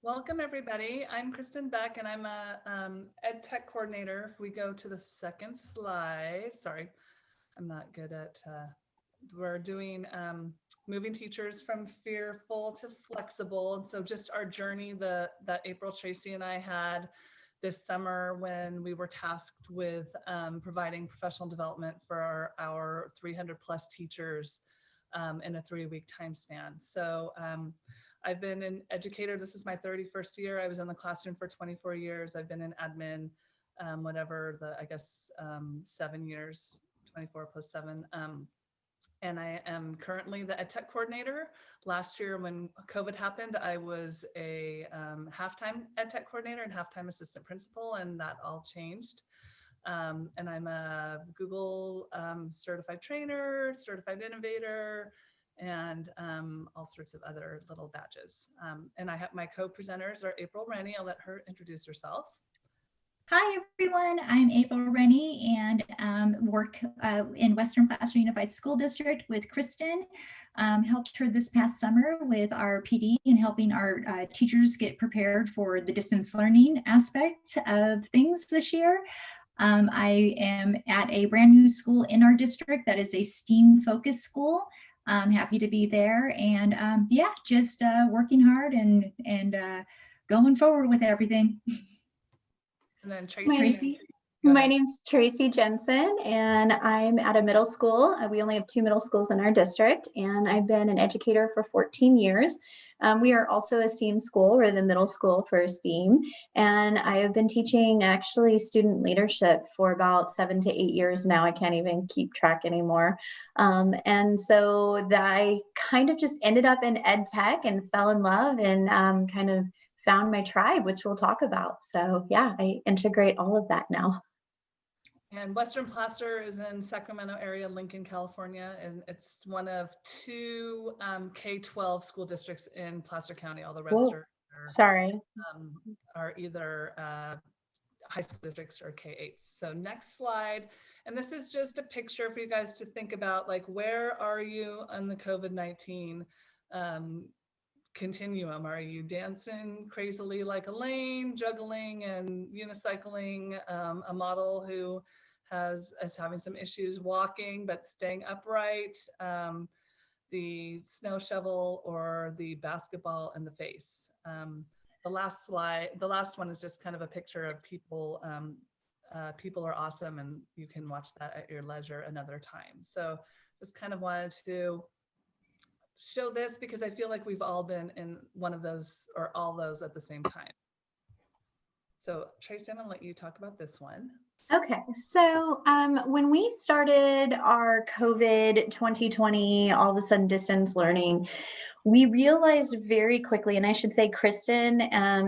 Welcome everybody. I'm Kristen Beck and I'm a ed tech coordinator. If we go to the second slide, sorry, I'm not good at, we're doing moving teachers from fearful to flexible. And so just our journey that April Tracy and I had this summer when we were tasked with providing professional development for our 300 plus teachers in a 3-week time span. So I've been an educator. This is my 31st year. I was in the classroom for 24 years. I've been in admin, whatever I guess 7 years, 24 plus 7. And I am currently the ed tech coordinator. Last year when COVID happened, I was a half-time ed tech coordinator and half-time assistant principal, and that all changed. And I'm a Google certified trainer, certified innovator, and all sorts of other little badges. And I have my co-presenters are April Rennie. I'll let her introduce herself. Hi, everyone. I'm April Rennie and work in Western Placer Unified School District with Kristen. Helped her this past summer with our PD and helping our teachers get prepared for the distance learning aspect of things this year. I am at a brand new school in our district that is a STEAM focused school. I'm happy to be there and yeah, just working hard and going forward with everything. And then Tracy. My name's Tracy Jensen, and I'm at a middle school. We only have 2 middle schools in our district, and I've been an educator for 14 years. We are also a STEAM school. We're the middle school for STEAM, and I have been teaching actually student leadership for about 7 to 8 years now. I can't even keep track anymore. And so I kind of just ended up in ed tech and fell in love and kind of found my tribe, which we'll talk about. So yeah, I integrate all of that now. And Western Placer is in Sacramento area, Lincoln, California, and it's one of 2 K-12 school districts in Placer County. All the rest are either high school districts or K-8s. So next slide. And this is just a picture for you guys to think about, like, where are you on the COVID-19 continuum? Are you dancing crazily like Elaine, juggling and unicycling, a model who is having some issues walking but staying upright, the snow shovel, or the basketball in the face? The last slide, the last one is just kind of a picture of people. People are awesome, and you can watch that at your leisure another time. So just kind of wanted to show this because I feel like we've all been in one of those or all those at the same time. So Tracy, I'm gonna let you talk about this one. Okay, so when we started our COVID 2020, all of a sudden distance learning, we realized very quickly, and I should say Kristen,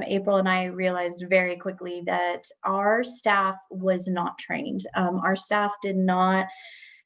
April, and I realized very quickly that our staff was not trained. Our staff did not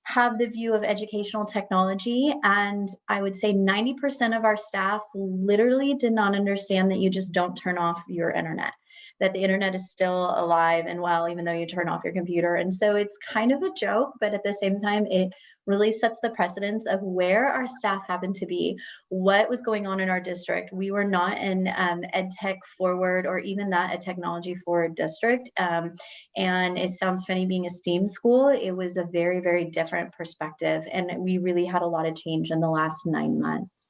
have the view of educational technology. And I would say 90% of our staff literally did not understand that you just don't turn off your internet, that the internet is still alive and well, even though you turn off your computer. And so it's kind of a joke, but at the same time, it really sets the precedence of where our staff happened to be, what was going on in our district. We were not an ed tech forward or even that a technology forward district. And it sounds funny being a STEAM school. It was a very, very different perspective. And we really had a lot of change in the last 9 months.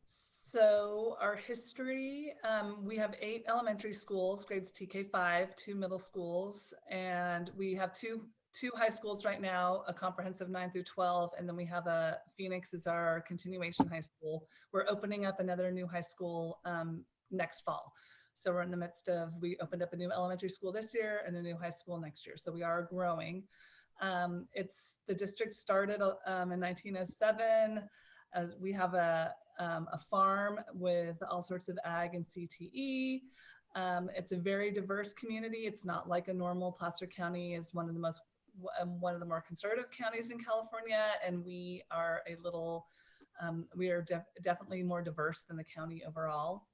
So our history, we have 8 elementary schools, grades TK5, 2 middle schools, and we have two high schools right now, a comprehensive 9 through 12, and then we have Phoenix is our continuation high school. We're opening up another new high school next fall. So we're in the midst of, we opened up a new elementary school this year and a new high school next year. So we are growing. The district started in 1907. As we have a farm with all sorts of ag and CTE. It's a very diverse community. It's not like a normal. Placer County is one of the more conservative counties in California, and we are definitely more diverse than the county overall.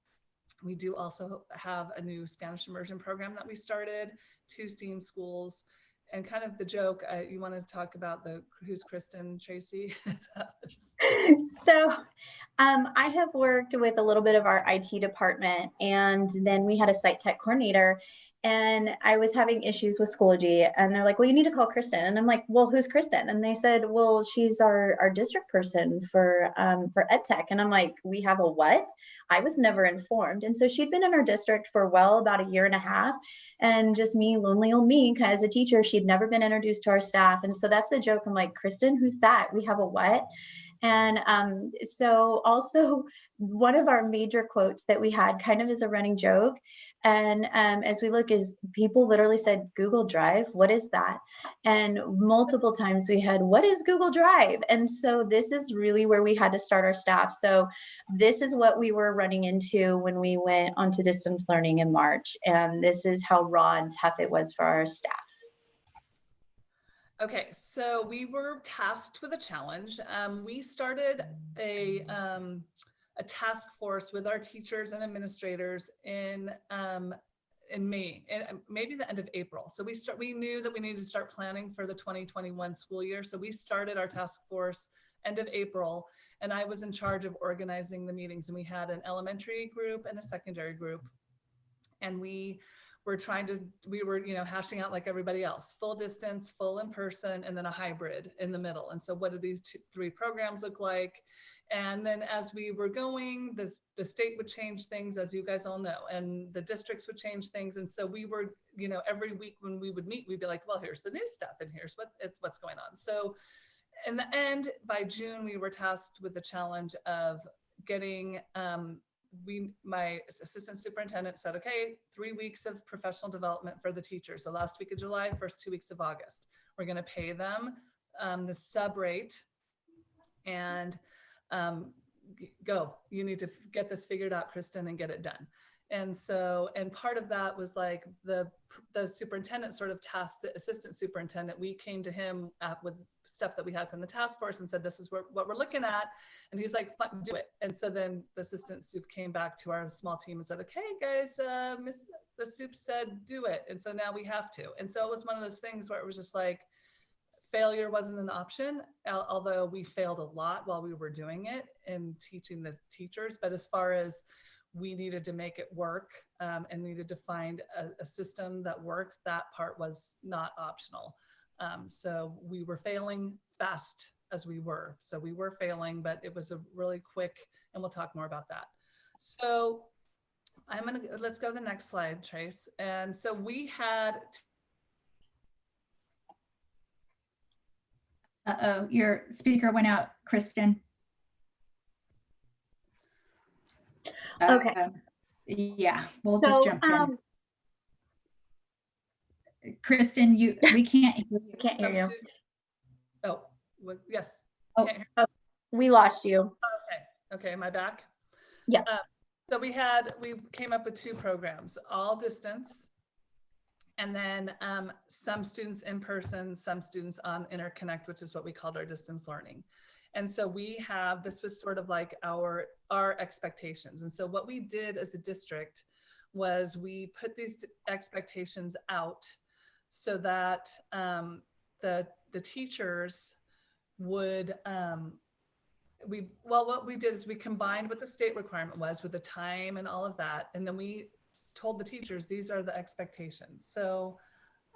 We do also have a new Spanish immersion program that we started, 2 STEAM schools, and kind of the joke, you want to talk about who's Kristen, Tracy? So I have worked with a little bit of our IT department, and then we had a site tech coordinator, and I was having issues with Schoology, and they're like, well, you need to call Kristen. And I'm like, well, who's Kristen? And they said, well, she's our district person for EdTech. And I'm like, we have a what? I was never informed. And so she'd been in our district for well about a year and a half, and just me, lonely old me, as a teacher, she'd never been introduced to our staff. And so that's the joke. I'm like, Kristen, who's that? We have a what? And so also one of our major quotes that we had kind of as a running joke, and as we look, is people literally said, Google Drive, what is that? And multiple times we had, what is Google Drive? And so this is really where we had to start our staff. So this is what we were running into when we went onto distance learning in March. And this is how raw and tough it was for our staff. Okay, so we were tasked with a challenge. We started a task force with our teachers and administrators in May, and maybe the end of April. So we knew that we needed to start planning for the 2021 school year. So we started our task force end of April, and I was in charge of organizing the meetings. And we had an elementary group and a secondary group, and we were hashing out like everybody else, full distance, full in person, and then a hybrid in the middle. And so what do these three programs look like? And then as we were going, the state would change things, as you guys all know, and the districts would change things. And so we were, every week when we would meet, we'd be like, well, here's the new stuff and here's what's going on. So in the end, by June, we were tasked with the challenge of getting, my assistant superintendent said, okay, 3 weeks of professional development for the teachers. So last week of July, first 2 weeks of August, we're going to pay them the sub rate, and go. You need to get this figured out, Kristen, and get it done. And so, and part of that was like the superintendent sort of tasked the assistant superintendent. We came to him with stuff that we had from the task force and said, this is what we're looking at. And he's like, fine, do it. And so then the assistant soup came back to our small team and said, okay, guys, the soup said, do it. And so now we have to. And so it was one of those things where it was just like, failure wasn't an option, although we failed a lot while we were doing it and teaching the teachers. But as far as we needed to make it work and needed to find a system that worked, that part was not optional. So we were failing fast as we were. So we were failing, but it was a really quick, and we'll talk more about that. So let's go to the next slide, Trace. And so we had Uh-oh, your speaker went out, Kristen. Okay. Yeah, we'll just jump in. Kristen, we can't hear you. Can't hear you. Oh, yes. Oh. Can't hear. Oh, we lost you. Okay, am I back? Yeah. So we came up with 2 programs, all distance, and then some students in person, some students on Interconnect, which is what we called our distance learning. And so this was sort of like our expectations. And so what we did as a district was we put these expectations out so that the teachers would, what we did is we combined what the state requirement was with the time and all of that. And then we told the teachers, these are the expectations. So,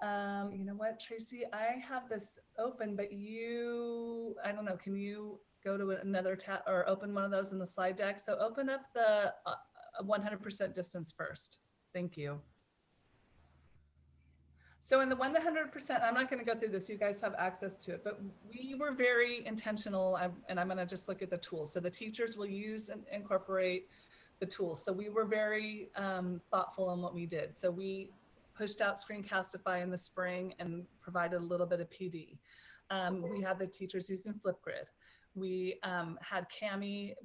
you know what, Tracy, I have this open, but I don't know, can you go to another tab or open one of those in the slide deck? So open up the 100% distance first. Thank you. So in the 100%, I'm not going to go through this. You guys have access to it, but we were very intentional, and I'm going to just look at the tools. So the teachers will use and incorporate the tools. So we were very thoughtful in what we did. So we pushed out Screencastify in the spring and provided a little bit of PD. We had the teachers using Flipgrid. We had Kami.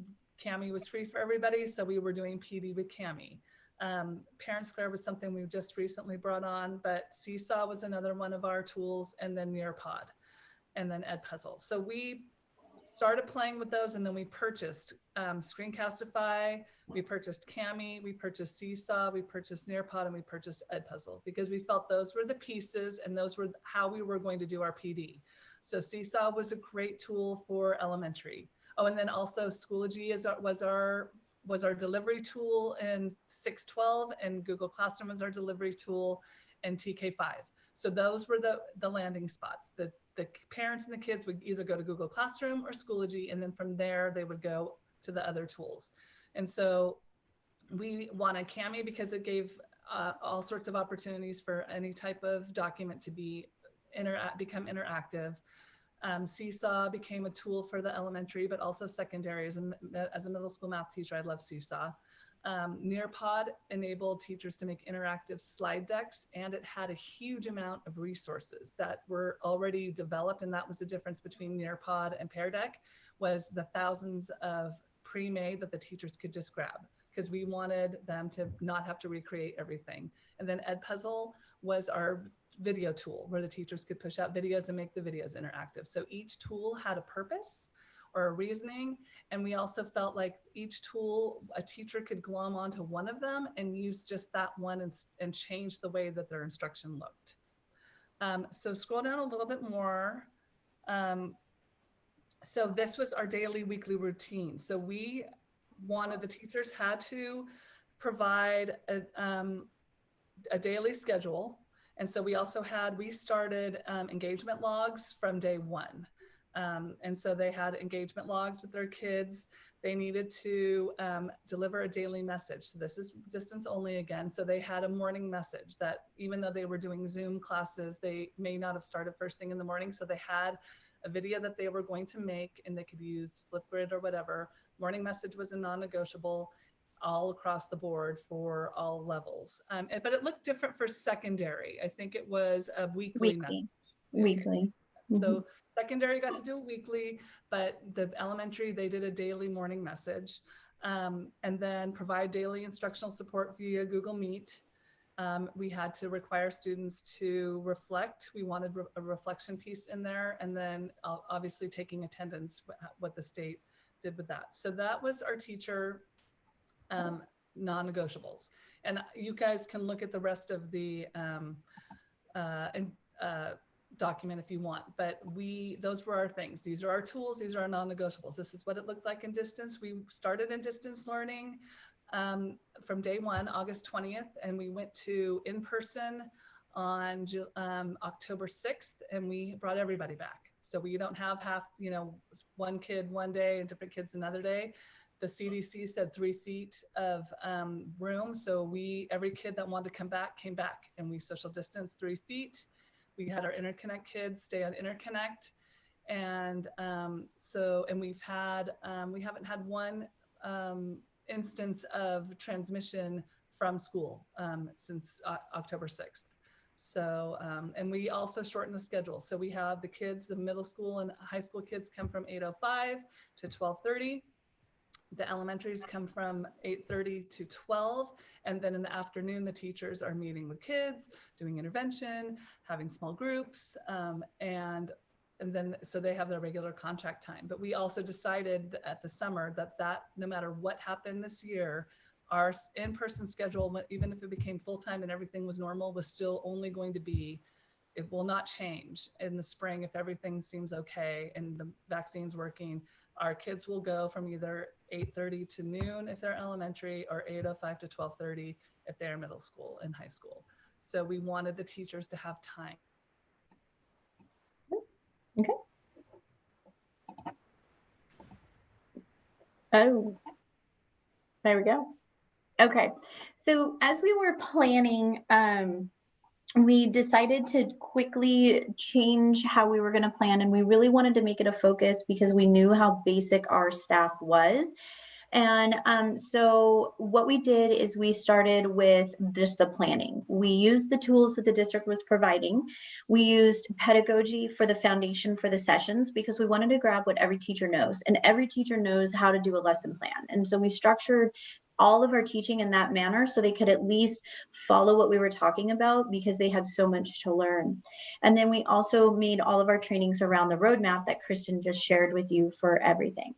Kami was free for everybody, so we were doing PD with Kami. Parent Square was something we just recently brought on, but Seesaw was another one of our tools, and then Nearpod, and then Edpuzzle. So we started playing with those, and then we purchased Screencastify, we purchased Kami, we purchased Seesaw, we purchased Nearpod, and we purchased Edpuzzle because we felt those were the pieces and those were how we were going to do our PD. So Seesaw was a great tool for elementary. Oh, and then also Schoology was our delivery tool in 612, and Google Classroom was our delivery tool in TK5. So those were the landing spots. The parents and the kids would either go to Google Classroom or Schoology, and then from there they would go to the other tools. And so we wanted Kami because it gave all sorts of opportunities for any type of document to become interactive. Seesaw became a tool for the elementary, but also secondary. As a middle school math teacher, I love Seesaw. Nearpod enabled teachers to make interactive slide decks, and it had a huge amount of resources that were already developed. And that was the difference between Nearpod and Pear Deck, was the thousands of pre-made that the teachers could just grab, because we wanted them to not have to recreate everything. And then Edpuzzle was our video tool where the teachers could push out videos and make the videos interactive. So each tool had a purpose or a reasoning. And we also felt like each tool, a teacher could glom onto one of them and use just that one and change the way that their instruction looked. So scroll down a little bit more. So this was our daily, weekly routine. So we wanted, the teachers had to provide a daily schedule. And so we also we started engagement logs from day one. And so they had engagement logs with their kids. They needed to deliver a daily message. So this is distance only again. So they had a morning message that even though they were doing Zoom classes, they may not have started first thing in the morning. So they had a video that they were going to make, and they could use Flipgrid or whatever. Morning message was a non-negotiable all across the board for all levels. But it looked different for secondary. I think it was a weekly. Weekly. So secondary got to do it weekly, but the elementary, they did a daily morning message, and then provide daily instructional support via Google Meet. We had to require students to reflect. We wanted a reflection piece in there, and then obviously taking attendance, what the state did with that. So that was our teacher non-negotiables. And you guys can look at the rest of the document if you want, but those were our things. These are our tools. These are our non-negotiables. This is what it looked like in distance. We started in distance learning from day one, August 20th, and we went to in-person on October 6th, and we brought everybody back. So we don't have one kid one day and different kids another day. The CDC said 3 feet of room. So every kid that wanted to come back came back, and we social distance 3 feet. We had our interconnect kids stay on interconnect. And we haven't had one instance of transmission from school since October 6th. So, and we also shortened the schedule. So we have the kids, the middle school and high school kids come from 8:05 to 12:30. The elementaries come from 8:30 to 12. And then in the afternoon, the teachers are meeting with kids, doing intervention, having small groups. And then, so they have their regular contract time. But we also decided at the summer that no matter what happened this year, our in-person schedule, even if it became full-time and everything was normal, was still only going to be, it will not change in the spring if everything seems okay and the vaccine's working. Our kids will go from either 8:30 to noon if they're elementary, or 8:05 to 12:30 if they're middle school and high school. So we wanted the teachers to have time. Okay. Oh, there we go. Okay. So as we were planning, we decided to quickly change how we were going to plan, and we really wanted to make it a focus because we knew how basic our staff was. And so what we did is we started with just the planning. We used the tools that the district was providing. We used pedagogy for the foundation for the sessions because we wanted to grab what every teacher knows, and every teacher knows how to do a lesson plan. And so we structured all of our teaching in that manner so they could at least follow what we were talking about because they had so much to learn. And then we also made all of our trainings around the roadmap that Kristen just shared with you for everything.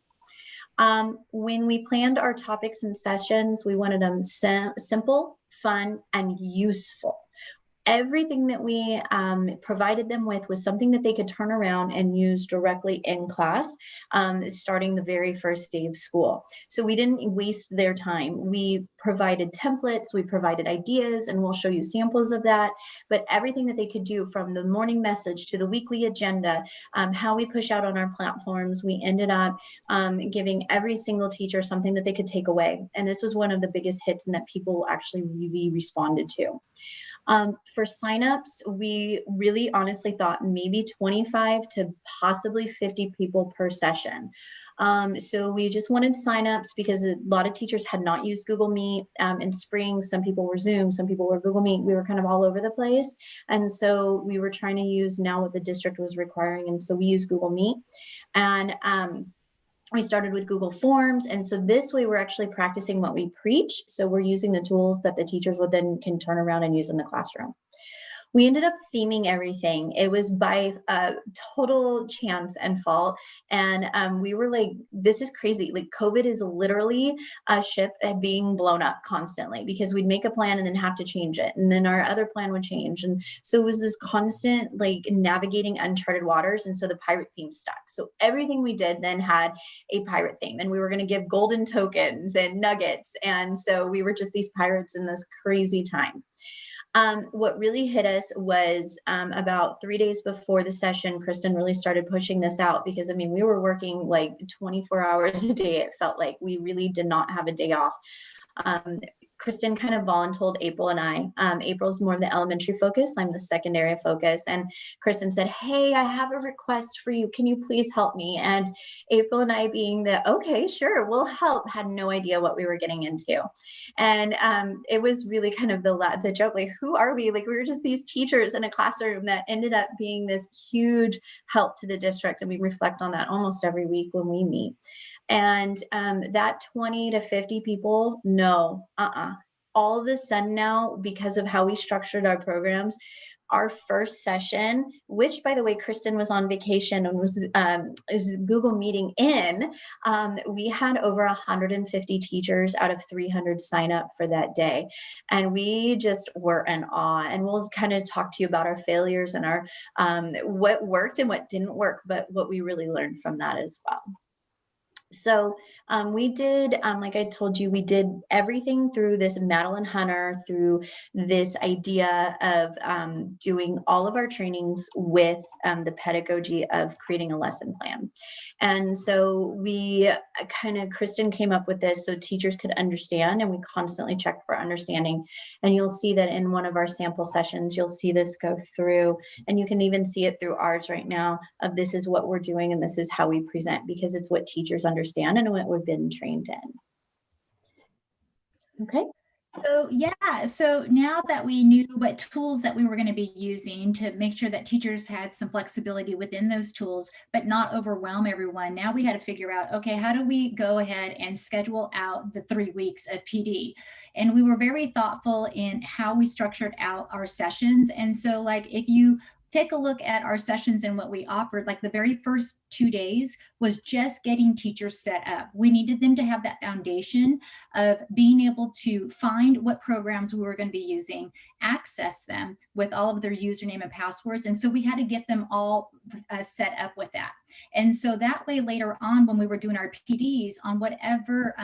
When we planned our topics and sessions, we wanted them simple, fun, and useful. Everything that we provided them with was something that they could turn around and use directly in class, starting the very first day of school. So we didn't waste their time. We provided templates, we provided ideas, and we'll show you samples of that. But everything that they could do, from the morning message to the weekly agenda, how we push out on our platforms, we ended up giving every single teacher something that they could take away. And this was one of the biggest hits and that people actually really responded to. For signups, we really honestly thought maybe 25 to possibly 50 people per session. So we just wanted signups because a lot of teachers had not used Google Meet in spring. Some people were Zoom, some people were Google Meet. We were kind of all over the place. And so we were trying to use now what the district was requiring. And so we used Google Meet. And we started with Google Forms. And so this way we're actually practicing what we preach. So we're using the tools that the teachers would then can turn around and use in the classroom. We ended up theming everything. It was by total chance and fault. And we were like, this is crazy. Like, COVID is literally a ship being blown up constantly, because we'd make a plan and then have to change it. And then our other plan would change. And so it was this constant like navigating uncharted waters. And so the pirate theme stuck. So everything we did then had a pirate theme, and we were going to give golden tokens and nuggets. And so we were just these pirates in this crazy time. What really hit us was about 3 days before the session, Kristen really started pushing this out, because I mean, we were working like 24 hours a day. It felt like we really did not have a day off. Kristen kind of voluntold April and I. April's more of the elementary focus. I'm the secondary focus. And Kristen said, hey, I have a request for you. Can you please help me? And April and I, being the, okay, sure, we'll help, had no idea what we were getting into. And it was really kind of the joke, like, who are we? Like, we were just these teachers in a classroom that ended up being this huge help to the district. And we reflect on that almost every week when we meet. And that 20 to 50 people, no, all of a sudden now, because of how we structured our programs, our first session, which by the way, Kristen was on vacation and was Google meeting in, we had over 150 teachers out of 300 sign up for that day. And we just were in awe. And we'll kind of talk to you about our failures and our what worked and what didn't work, but what we really learned from that as well. So we did, like I told you, we did everything through this Madeline Hunter, through this idea of doing all of our trainings with the pedagogy of creating a lesson plan. And so we Kristen came up with this so teachers could understand, and we constantly checked for understanding. And you'll see that in one of our sample sessions, you'll see this go through, and you can even see it through ours right now, of this is what we're doing and this is how we present, because it's what teachers understand and what we've been trained in. Okay. So yeah, so now that we knew what tools that we were going to be using to make sure that teachers had some flexibility within those tools, but not overwhelm everyone, now we had to figure out, okay, how do we go ahead and schedule out the 3 weeks of PD? And we were very thoughtful in how we structured out our sessions. And so like, if you take a look at our sessions and what we offered, like the very first 2 days was just getting teachers set up. We needed them to have that foundation of being able to find what programs we were going to be using, access them with all of their username and passwords. And so we had to get them all set up with that. And so that way later on, when we were doing our PDs on whatever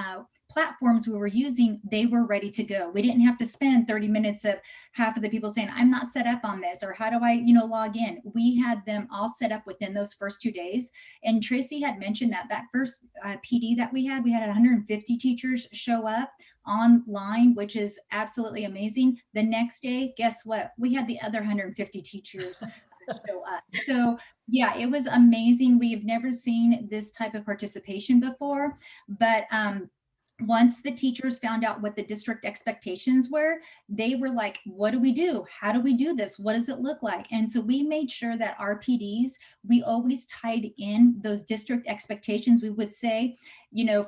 platforms we were using, they were ready to go. We didn't have to spend 30 minutes of half of the people saying, I'm not set up on this, or how do I, log in? We had them all set up within those first 2 days. And Tracy had mentioned that first PD that we had 150 teachers show up online, which is absolutely amazing. The next day, guess what? We had the other 150 teachers show up. So yeah, it was amazing. We've never seen this type of participation before, but once the teachers found out what the district expectations were, they were like, what do we do? How do we do this? What does it look like? And so we made sure that our PDs, we always tied in those district expectations. We would say,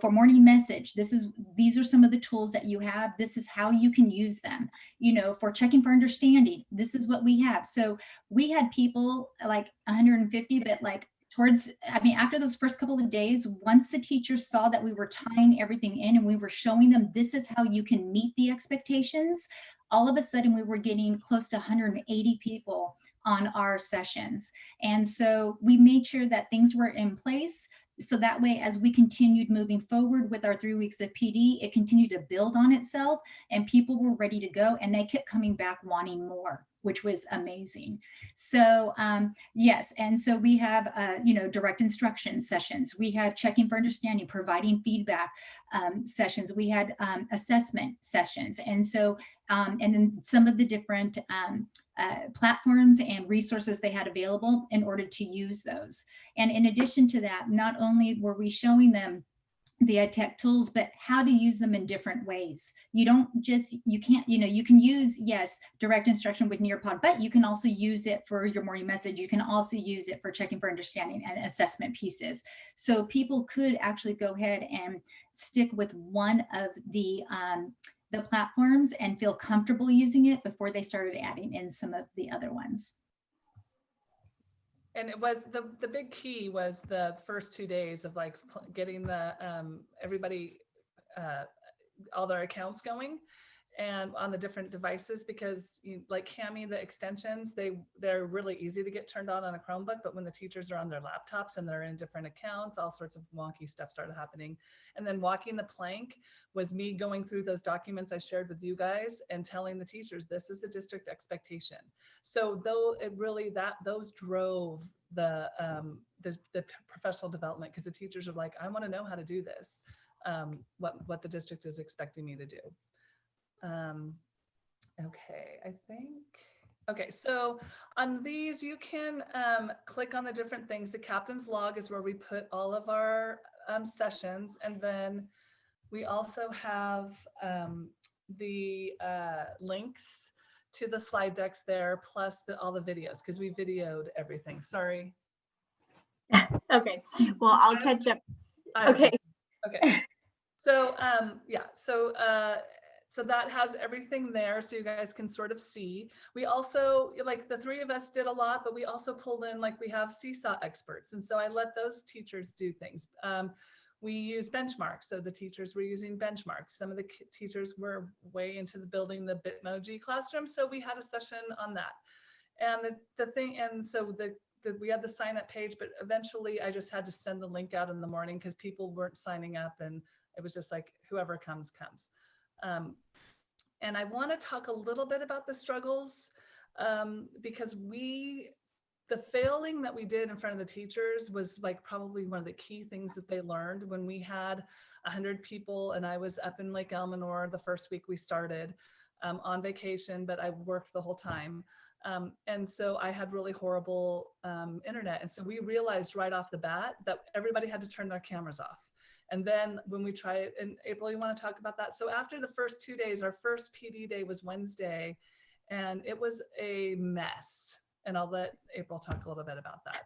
for morning message, these are some of the tools that you have. This is how you can use them. For checking for understanding, this is what we have. So we had people like 150, but like after those first couple of days, once the teachers saw that we were tying everything in and we were showing them this is how you can meet the expectations, all of a sudden we were getting close to 180 people on our sessions. And so we made sure that things were in place. So that way, as we continued moving forward with our 3 weeks of PD, it continued to build on itself and people were ready to go and they kept coming back wanting more, which was amazing. So yes, and so we have, direct instruction sessions. We have checking for understanding, providing feedback sessions. We had assessment sessions. And so, and then some of the different platforms and resources they had available in order to use those. And in addition to that, not only were we showing them the ed tech tools, but how to use them in different ways. You can use, yes, direct instruction with Nearpod, but you can also use it for your morning message. You can also use it for checking for understanding and assessment pieces. So people could actually go ahead and stick with one of the platforms and feel comfortable using it before they started adding in some of the other ones. And it was the big key was the first 2 days of like getting the everybody all their accounts going and on the different devices, because like Cami, the extensions, they're really easy to get turned on a Chromebook, but when the teachers are on their laptops and they're in different accounts, all sorts of wonky stuff started happening. And then walking the plank was me going through those documents I shared with you guys and telling the teachers, this is the district expectation. So though it really, those drove the professional development, because the teachers are like, I want to know how to do this, what the district is expecting me to do. Okay, so on these, you can click on the different things. The captain's log is where we put all of our sessions. And then we also have the links to the slide decks there, plus all the videos, because we videoed everything. Sorry. Okay, well, I'll catch up. Okay. So so that has everything there, so you guys can sort of see. We also, like the three of us did a lot, but we also pulled in, like we have Seesaw experts. And so I let those teachers do things. We use benchmarks. So the teachers were using benchmarks. Some of the teachers were way into the building the Bitmoji classroom. So we had a session on that. And we had the sign up page, but eventually I just had to send the link out in the morning because people weren't signing up, and it was just like, whoever comes. And I want to talk a little bit about the struggles because the failing that we did in front of the teachers was like probably one of the key things that they learned when we had 100 people and I was up in Lake Elminor the first week we started on vacation, but I worked the whole time. And so I had really horrible internet. And so we realized right off the bat that everybody had to turn their cameras off. And then when we try it, and April, you want to talk about that? So after the first 2 days, our first PD day was Wednesday, and it was a mess. And I'll let April talk a little bit about that.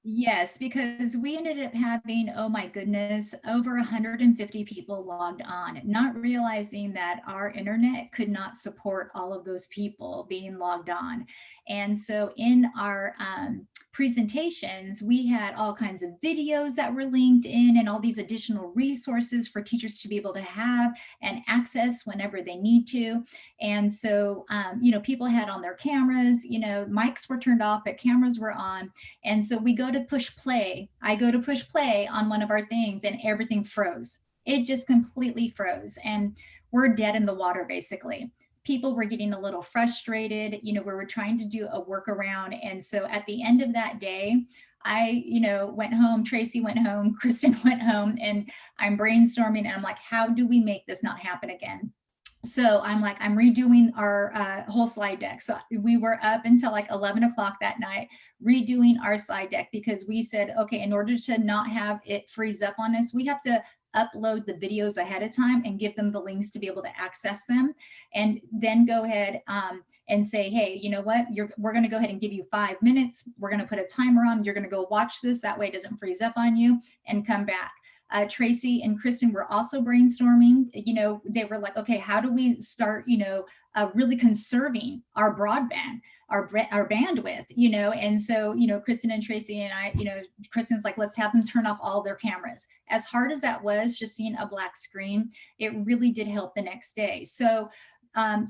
Yes, because we ended up having, oh my goodness, over 150 people logged on, not realizing that our internet could not support all of those people being logged on. And so in our presentations, we had all kinds of videos that were linked in and all these additional resources for teachers to be able to have and access whenever they need to. And so, people had on their cameras, mics were turned off, but cameras were on. And so we go to push play. I go to push play on one of our things and everything froze. It just completely froze and we're dead in the water, basically. People were getting a little frustrated. We were trying to do a workaround. And so at the end of that day, I, went home, Tracy went home, Kristen went home, and I'm brainstorming and I'm like, how do we make this not happen again? So I'm redoing our whole slide deck. So we were up until like 11 o'clock that night, redoing our slide deck because we said, okay, in order to not have it freeze up on us, we have to upload the videos ahead of time and give them the links to be able to access them, and then go ahead and say, hey, you know what, we're going to go ahead and give you 5 minutes. We're going to put a timer on. You're going to go watch this. That way it doesn't freeze up on you and come back. Tracy and Kristen were also brainstorming. They were like, okay, how do we start, really conserving our broadband, our bandwidth, and so, Kristen and Tracy and I, Kristen's like, let's have them turn off all their cameras. As hard as that was, just seeing a black screen, it really did help the next day. So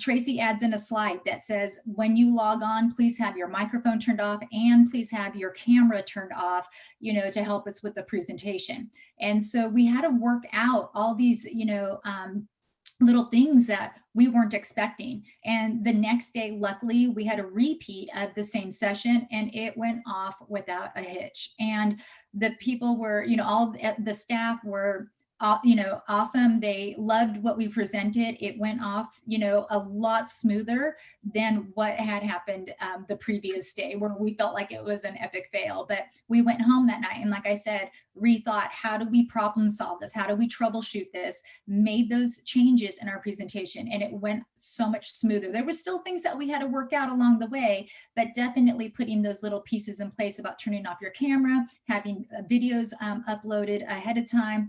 Tracy adds in a slide that says, when you log on, please have your microphone turned off and please have your camera turned off, to help us with the presentation. And so we had to work out all these, little things that we weren't expecting. And the next day, luckily, we had a repeat of the same session and it went off without a hitch. And the people were, all the staff were awesome. They loved what we presented. It went off, a lot smoother than what had happened the previous day, where we felt like it was an epic fail. But we went home that night and, like I said, rethought, how do we problem solve this? How do we troubleshoot this? Made those changes in our presentation and it went so much smoother. There were still things that we had to work out along the way, but definitely putting those little pieces in place about turning off your camera, having videos uploaded ahead of time,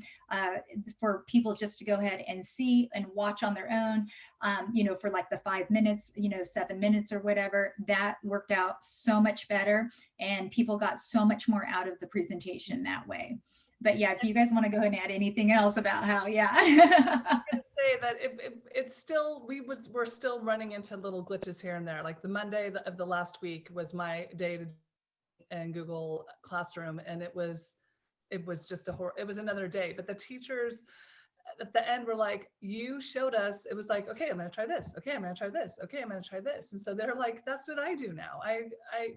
for people just to go ahead and see and watch on their own, for like the 5 minutes, 7 minutes or whatever, that worked out so much better. And people got so much more out of the presentation that way. But yeah, if you guys want to go ahead and add anything else about how, yeah. I can say that it's still, we're still running into little glitches here and there. Like the Monday of the last week was my day to in Google Classroom, and it was just it was another day. But the teachers at the end were like, you showed us, it was like, okay, I'm going to try this. Okay, I'm going to try this. Okay, I'm going to try this. And so they're like, that's what I do now. I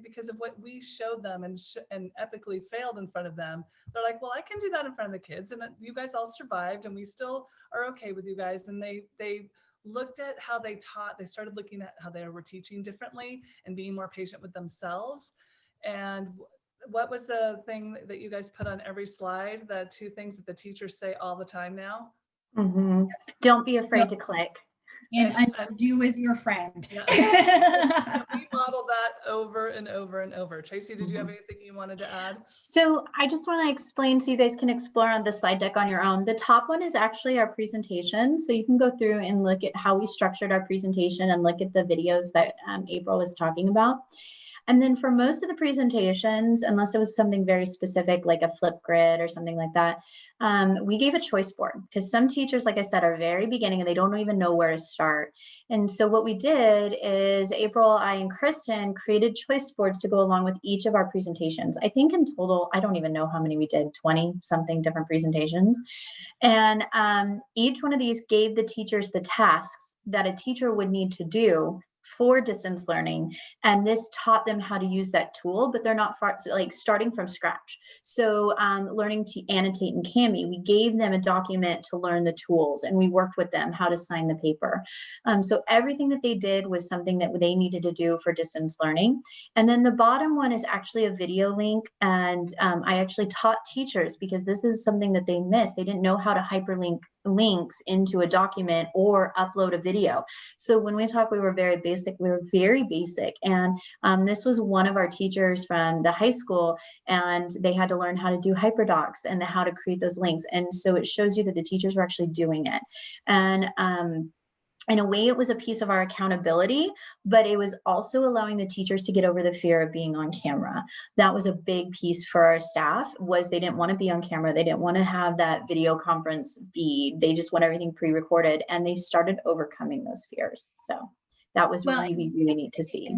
because of what we showed them and epically failed in front of them, they're like, well, I can do that in front of the kids. And you guys all survived and we still are okay with you guys. And they looked at how they taught. They started looking at how they were teaching differently and being more patient with themselves. And what was the thing that you guys put on every slide? The two things that the teachers say all the time now? Mm-hmm. Don't be afraid to click. And you as your friend. Yeah. We model that over and over and over. Tracy, did you have anything you wanted to add? So I just want to explain so you guys can explore on the slide deck on your own. The top one is actually our presentation. So you can go through and look at how we structured our presentation and look at the videos that April was talking about. And then for most of the presentations, unless it was something very specific, like a Flipgrid or something like that, we gave a choice board because some teachers, like I said, are very beginning and they don't even know where to start. And so what we did is April, I, and Kristen created choice boards to go along with each of our presentations. I think in total, I don't even know how many we did, 20 something different presentations. And each one of these gave the teachers the tasks that a teacher would need to do for distance learning, and this taught them how to use that tool, but they're not starting from scratch. So learning to annotate in Kami, we gave them a document to learn the tools and we worked with them how to sign the paper. So everything that they did was something that they needed to do for distance learning. And then the bottom one is actually a video link, and I actually taught teachers because this is something that they missed. They didn't know how to hyperlink links into a document or upload a video. So when we talk, we were very basic. And this was one of our teachers from the high school, and they had to learn how to do HyperDocs and how to create those links. And so it shows you that the teachers were actually doing it. And in a way, it was a piece of our accountability, but it was also allowing the teachers to get over the fear of being on camera. That was a big piece for our staff, was they didn't want to be on camera. They didn't want to have that video conference feed. They just want everything pre-recorded, and they started overcoming those fears. So that was really, really neat to see.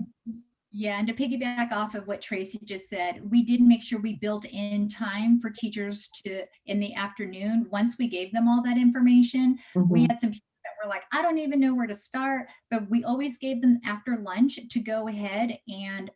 Yeah, and to piggyback off of what Tracy just said, we did make sure we built in time for teachers to, in the afternoon, once we gave them all that information, we had some teachers that were like, I don't even know where to start, but we always gave them after lunch to go ahead and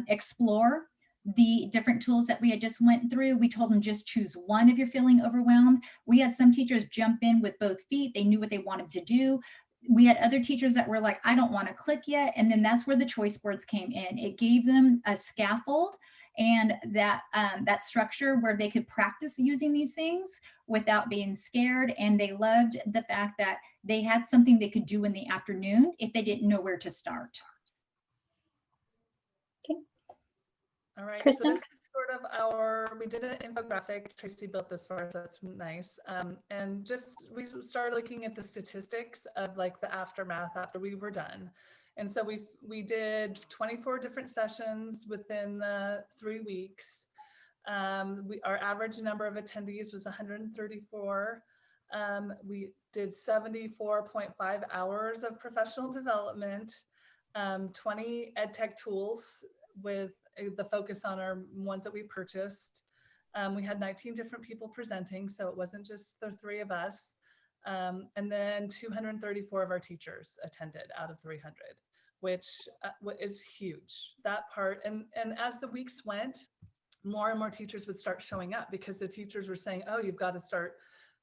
explore the different tools that we had just went through. We told them just choose one if you're feeling overwhelmed. We had some teachers jump in with both feet. They knew what they wanted to do. We had other teachers that were like, I don't want to click yet. And then that's where the choice boards came in. It gave them a scaffold and that structure where they could practice using these things without being scared. And they loved the fact that they had something they could do in the afternoon if they didn't know where to start. All right, so Kristen? this is sort of we did an infographic. Tracy built this for us. That's nice. And just we started looking at the statistics of like the aftermath after we were done. And so we did 24 different sessions within the 3 weeks. Our average number of attendees was 134. We did 74.5 hours of professional development, 20 ed tech tools with the focus on our ones that we purchased. We had 19 different people presenting, so it wasn't just the 3 of us. And then 234 of our teachers attended out of 300, which is huge. That part, and as the weeks went, more and more teachers would start showing up because the teachers were saying, "Oh, you've got to start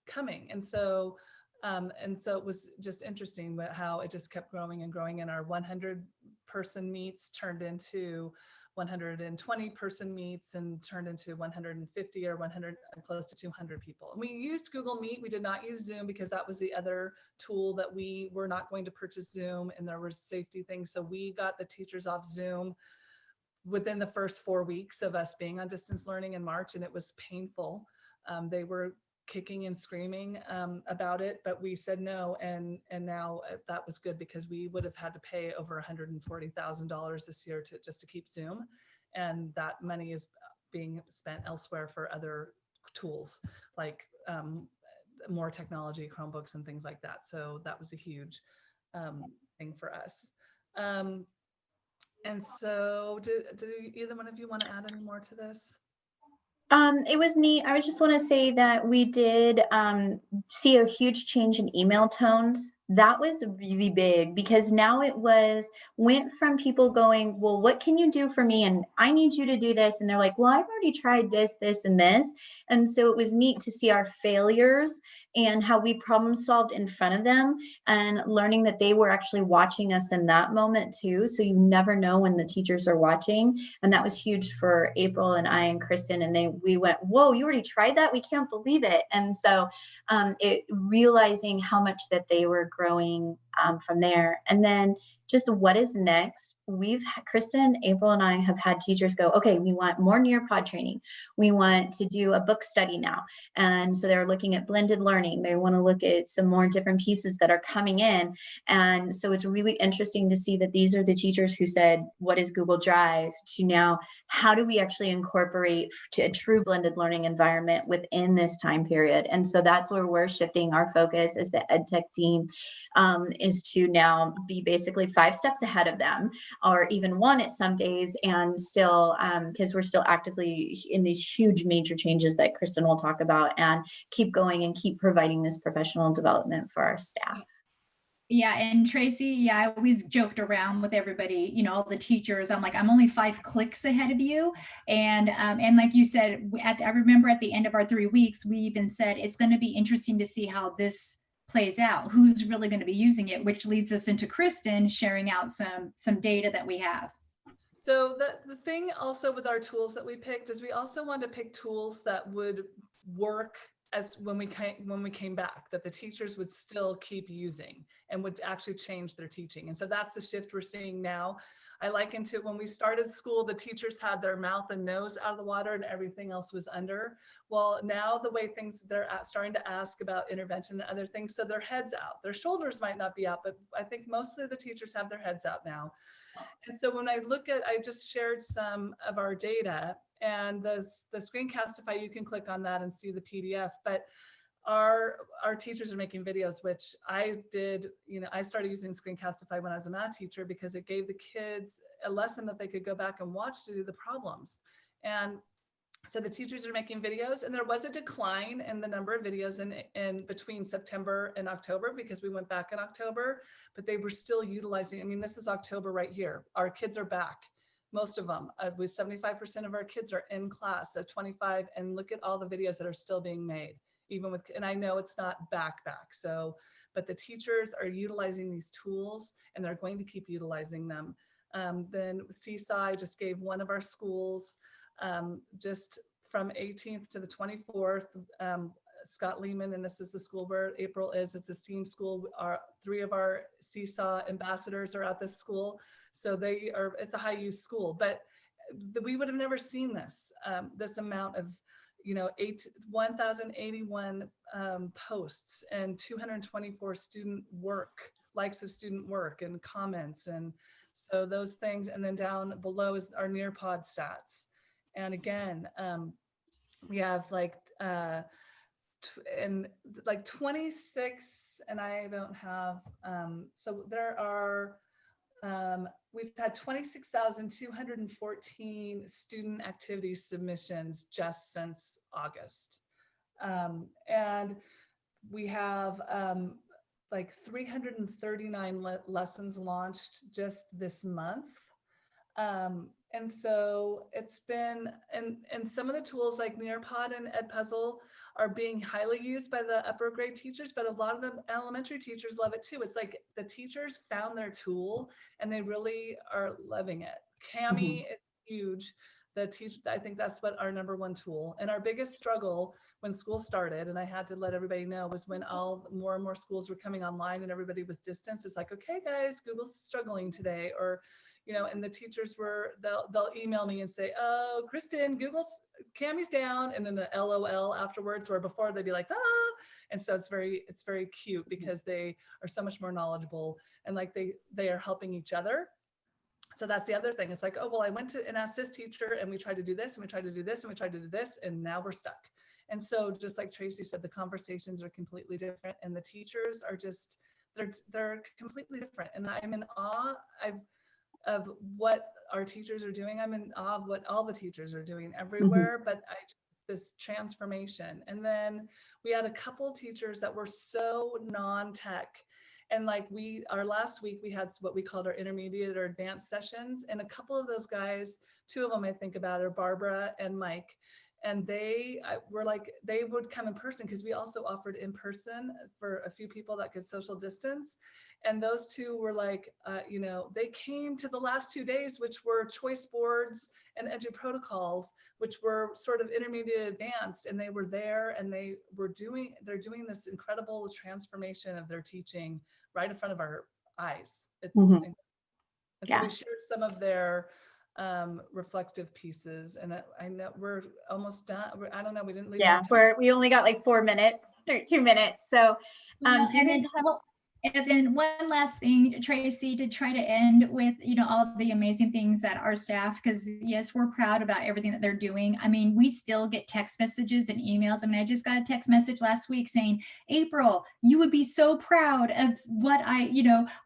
coming." And so it was just interesting how it just kept growing and growing. And our 100-person meets turned into 120-person meets and turned into 150 or 100, close to 200 people. And we used Google Meet. We did not use Zoom because that was the other tool that we were not going to purchase Zoom, and there were safety things. So we got the teachers off Zoom within the first 4 weeks of us being on distance learning in March, and it was painful. They were kicking and screaming about it, but we said no, and now that was good because we would have had to pay over $140,000 this year just to keep Zoom, and that money is being spent elsewhere for other tools like more technology, Chromebooks and things like that. So that was a huge thing for us. And so do either one of you want to add any more to this? It was neat. I just want to say that we did see a huge change in email tones. That was really big because now went from people going, well, what can you do for me? And I need you to do this. And they're like, well, I've already tried this, this, and this. And so it was neat to see our failures and how we problem solved in front of them and learning that they were actually watching us in that moment too. So you never know when the teachers are watching. And that was huge for April and I and Kristen. And we went, whoa, you already tried that? We can't believe it. And so realizing how much that they were growing from there. And then just what is next? Kristen, April, and I have had teachers go, okay, we want more Nearpod training. We want to do a book study now. And so they're looking at blended learning. They want to look at some more different pieces that are coming in. And so it's really interesting to see that these are the teachers who said, what is Google Drive? To now, how do we actually incorporate to a true blended learning environment within this time period? And so that's where we're shifting our focus as the EdTech team, is to now be basically 5 steps ahead of them, or even 1 at some days, and still because we're still actively in these huge major changes that Kristen will talk about, and keep going and keep providing this professional development for our staff. Yeah, and Tracy, yeah, I always joked around with everybody, you know, all the teachers. I'm like, I'm only 5 clicks ahead of you, and like you said, I remember at the end of our 3 weeks, we even said it's going to be interesting to see how this plays out, who's really going to be using it, which leads us into Kristen sharing out some data that we have. So the thing also with our tools that we picked is we also wanted to pick tools that would work as when we came back, that the teachers would still keep using and would actually change their teaching. And so that's the shift we're seeing now. I liken to when we started school, the teachers had their mouth and nose out of the water and everything else was under. Well, now the way they're starting to ask about intervention and other things, so their heads out. Their shoulders might not be out, but I think most of the teachers have their heads out now. And so when I just shared some of our data, and the Screencastify, you can click on that and see the PDF, but our teachers are making videos, which I did, I started using Screencastify when I was a math teacher because it gave the kids a lesson that they could go back and watch to do the problems. And so the teachers are making videos, and there was a decline in the number of videos in between September and October because we went back in October, but they were still utilizing. I mean, this is October right here. Our kids are back. Most of them, with 75% of our kids are in class at 25, and look at all the videos that are still being made, even with, and I know it's not back. So, but the teachers are utilizing these tools and they're going to keep utilizing them. Then Seaside just gave one of our schools, just from 18th to the 24th, Scott Lehman, and this is the school where April is, it's a STEAM school. 3 of our Seesaw ambassadors are at this school. So it's a high use school, but we would have never seen this, this amount of, 1,081 posts and 224 likes of student work and comments. And so those things, and then down below is our Nearpod stats. And again, we have like 26, and I don't have, so there are, we've had 26,214 student activity submissions just since August. And we have like 339 lessons launched just this month. And so it's been, and some of the tools like Nearpod and Edpuzzle are being highly used by the upper grade teachers, but a lot of the elementary teachers love it too. It's like the teachers found their tool and they really are loving it. Kami is huge. I think that's what our #1 tool. And our biggest struggle when school started, and I had to let everybody know, was when more and more schools were coming online and everybody was distanced. It's like, okay, guys, Google's struggling today, or and the teachers they'll email me and say, oh, Kristen, Kami's down, and then the LOL afterwards, where before they'd be like, ah. And so it's very cute because they are so much more knowledgeable, and like they are helping each other. So that's the other thing. It's like, oh, well, I went to and asked this teacher, and we tried to do this, and we tried to do this, and we tried to do this, and now we're stuck. And so just like Tracy said, the conversations are completely different, and the teachers are just, they're completely different. And I'm in awe of what our teachers are doing. I'm in awe of what all the teachers are doing everywhere, but this transformation. And then we had a couple teachers that were so non-tech. And like our last week, we had what we called our intermediate or advanced sessions. And a couple of those guys, 2 of them I think about are Barbara and Mike. And they were like, they would come in person because we also offered in person for a few people that could social distance. And those 2 were like, they came to the last 2 days, which were choice boards and edu protocols, which were sort of intermediate advanced. And they were there, and they're doing this incredible transformation of their teaching right in front of our eyes. It's so we shared some of their reflective pieces, and I know we're almost done. I don't know, we didn't leave. We only got like 4 minutes, 2 minutes. So and then one last thing, Tracy, to try to end with, all the amazing things that our staff, because yes, we're proud about everything that they're doing. I mean, we still get text messages and emails. I mean, I just got a text message last week saying, April, you would be so proud of what I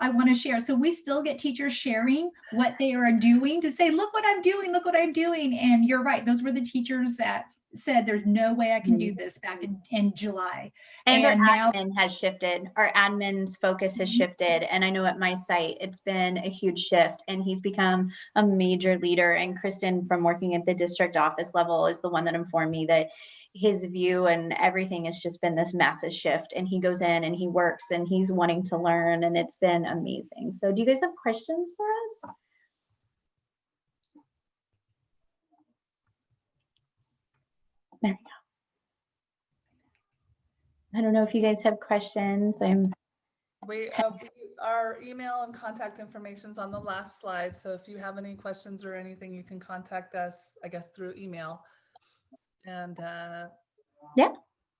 want to share. So we still get teachers sharing what they are doing to say, look what I'm doing, look what I'm doing. And you're right. Those were the teachers that said there's no way I can do this back in July. And our admin has shifted. Our admin's focus has shifted. And I know at my site, it's been a huge shift, and he's become a major leader. And Kristen, from working at the district office level, is the one that informed me that his view and everything has just been this massive shift. And he goes in and he works and he's wanting to learn, and it's been amazing. So do you guys have questions for us? There we go. I don't know if you guys have questions. Our email and contact information is on the last slide. So if you have any questions or anything, you can contact us, I guess, through email. And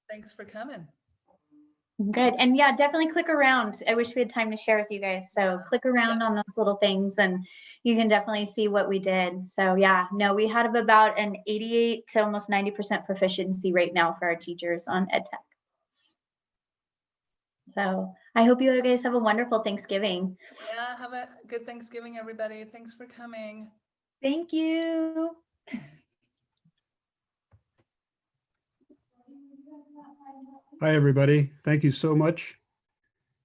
thanks for coming. Good. And yeah, definitely click around. I wish we had time to share with you guys. So click around on those little things and you can definitely see what we did. So yeah, no, we had about an 88 to almost 90% proficiency rate now for our teachers on EdTech. So I hope you guys have a wonderful Thanksgiving. Yeah, have a good Thanksgiving, everybody. Thanks for coming. Thank you. Hi, everybody. Thank you so much.